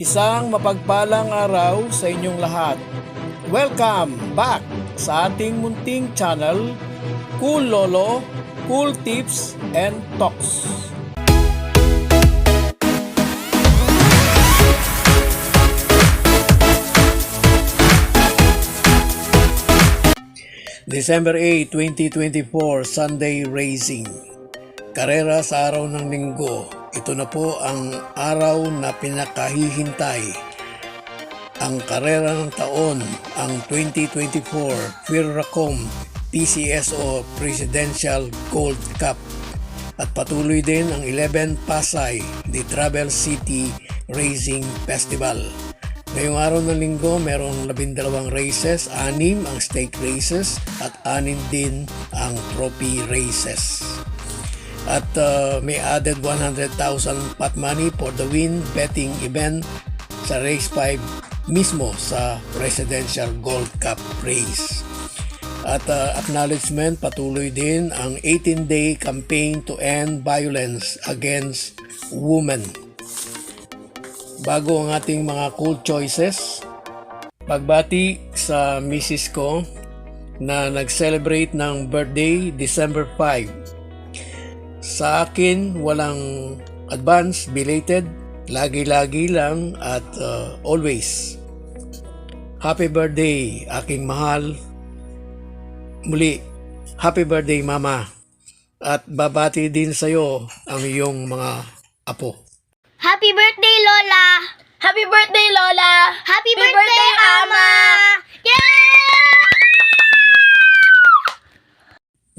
Isang mapagpalang araw sa inyong lahat. Welcome back sa ating munting channel, Cool Lolo, Cool Tips and Talks. December 8, 2024, Sunday Racing. Karera sa araw ng linggo. Ito na po ang araw na pinakahihintay. Ang karera ng taon, ang 2024 Firracom PCSO Presidential Gold Cup. At patuloy din ang 11 Pasay, the Travel City Racing Festival. Ngayong araw ng linggo, merong 12 races, 6 ang stake races at 6 din ang trophy races. At may added 100,000 pot money for the win betting event sa race 5 mismo sa Presidential Gold Cup race. At acknowledgement, patuloy din ang 18-day campaign to end violence against women. Bago ang ating mga cool choices, pagbati sa misis ko na nag-celebrate ng birthday December 5. Sa akin, walang advance, belated, lagi-lagi lang at always. Happy birthday, aking mahal. Muli, happy birthday mama. At babati din sa'yo ang iyong mga apo. Happy birthday, Lola! Happy birthday, Lola! Happy birthday, Ama! Yeah!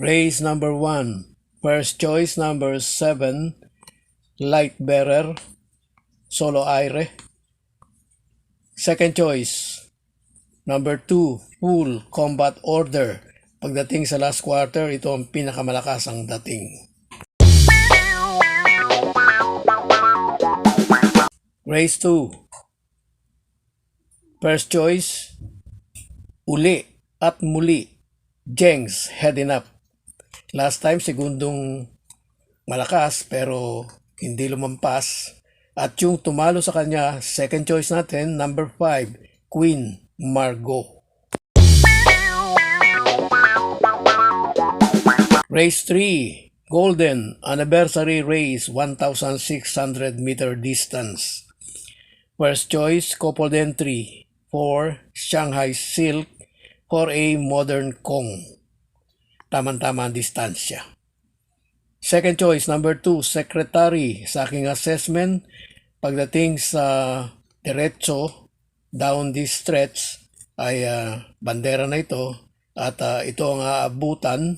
Race number 1. First choice number 7, Light Bearer, Solo Aire. Second choice, number 2, Full Combat Order. Pagdating sa last quarter, ito ang pinakamalakas ang dating. Race 2. First choice, Uli at Muli, Jengs Heading Up. Last time, segundong malakas pero hindi lumampas. At yung tumalo sa kanya, second choice natin, number 5, Queen Margot. Race 3, Golden Anniversary Race, 1,600 meter distance. First choice, coupled entry, 4, Shanghai Silk, for a Modern Kong. Tama-tama ang distansya. Second choice, number 2, Secretary. Sa aking assessment, pagdating sa diretso, down this stretch, ay bandera na ito. At ito ang aabutan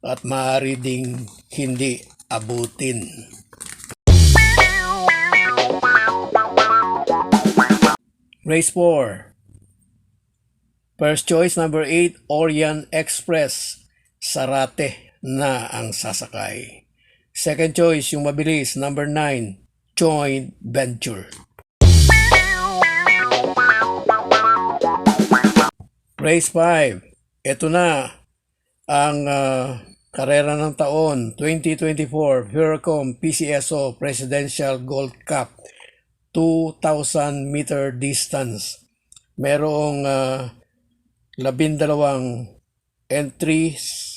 at maaari ding hindi abutin. Race 4. First choice, number 8, Orient Express. Sarate na ang sasakay. Second choice, yung mabilis, number 9, Joint Venture. Race 5. Ito na ang karera ng taon 2024 Firracom PCSO Presidential Gold Cup 2,000 meter distance. Merong 12 entries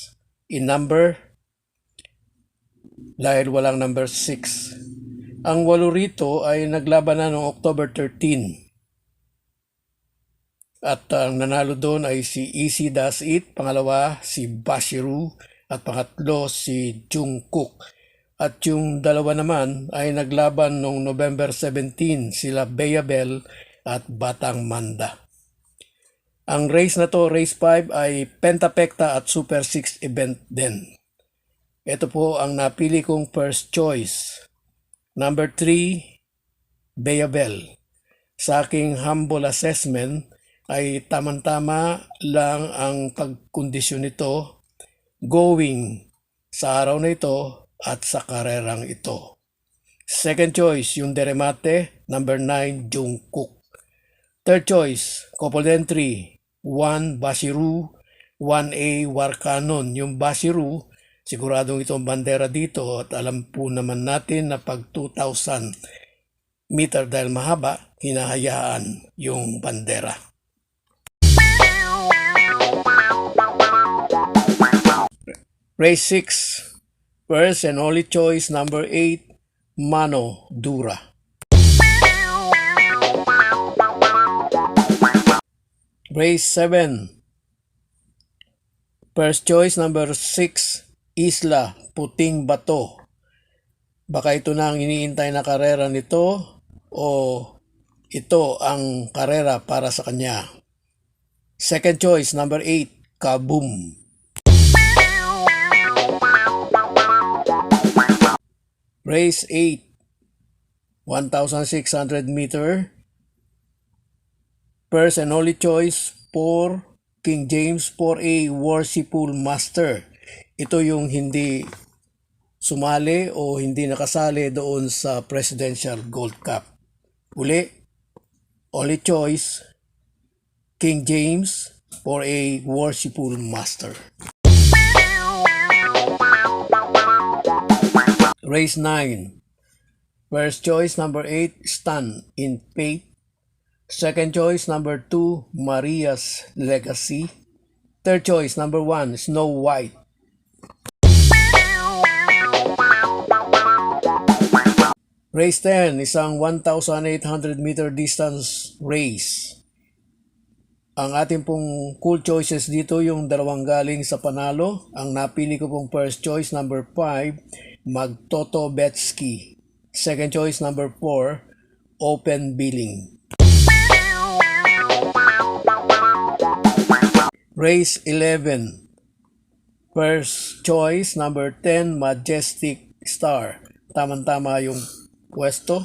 in number dahil walang number 6. Ang 8 rito ay naglaban na noong October 13. At ang nanalo doon ay si Easy Does It, pangalawa si Bashiru, at pangatlo si Jungkook. At yung dalawa naman ay naglaban noong November 17, sila Bayabel at Batang Manda. Ang race na to, race 5, ay Pentapecta at Super 6 event din. Ito po ang napili kong first choice. Number 3, Bayabel. Sa aking humble assessment, ay tamang-tama lang ang pagkondisyon nito going sa araw na ito at sa karerang ito. Second choice, yung Deremate, number 9, Jungkook. Third choice, coupled entry, 1 Bashiru, 1A War Cannon. Yung Bashiru, siguradong itong bandera dito at alam po naman natin na pag 2,000 meter dahil mahaba, hinahayaan yung bandera. Race 6, first and only choice number 8, Mano Dura. Race 7, first choice number 6, Isla Puting Bato. Baka ito na ang iniintay na karera nito o ito ang karera para sa kanya. Second choice number 8, Kaboom. Race 8, 1,600 meter. First and only choice for King James 4A Worshipful Master. Ito yung hindi sumali o hindi nakasali doon sa Presidential Gold Cup. Uli, only choice, King James 4A Worshipful Master. Race 9. First choice number 8, Stand in Faith. Second choice number 2, Maria's Legacy. Third choice number 1, Snow White. Race 10, isang 1,800 meter distance race. Ang ating pong cool choices dito yung dalawang galing sa panalo. Ang napili ko pong first choice number 5, Magtoto Betsky. Second choice number 4, Open Billing. Race 11. First choice number 10, Majestic Star. Tama-tama yung pwesto,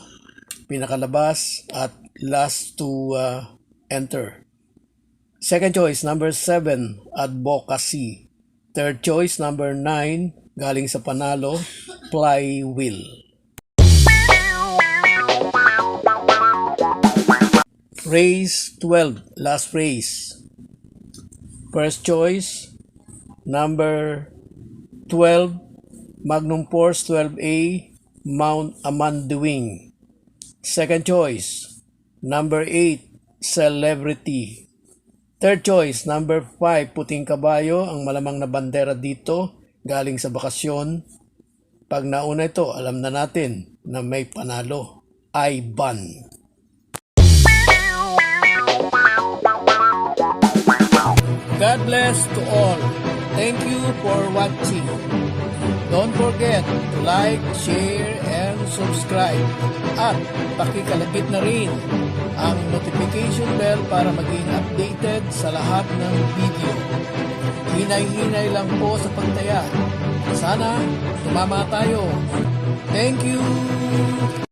pinakalabas at last to enter. Second choice number 7, Advocacy. Third choice number 9, galing sa panalo, Flywheel. Race 12, last race. First choice number 12, Magnum Force 12A Mount Amanduing. Second choice number 8, Celebrity. Third choice number 5, Puting Kabayo, ang malamang na bandera dito, galing sa bakasyon. Pag nauna ito, alam na natin na may panalo, Iban. God bless to all. Thank you for watching. Don't forget to like, share, and subscribe. At pakikalapit na rin ang notification bell para maging updated sa lahat ng video. Hinay-hinay lang po sa pagtaya. Sana tumama tayo. Thank you!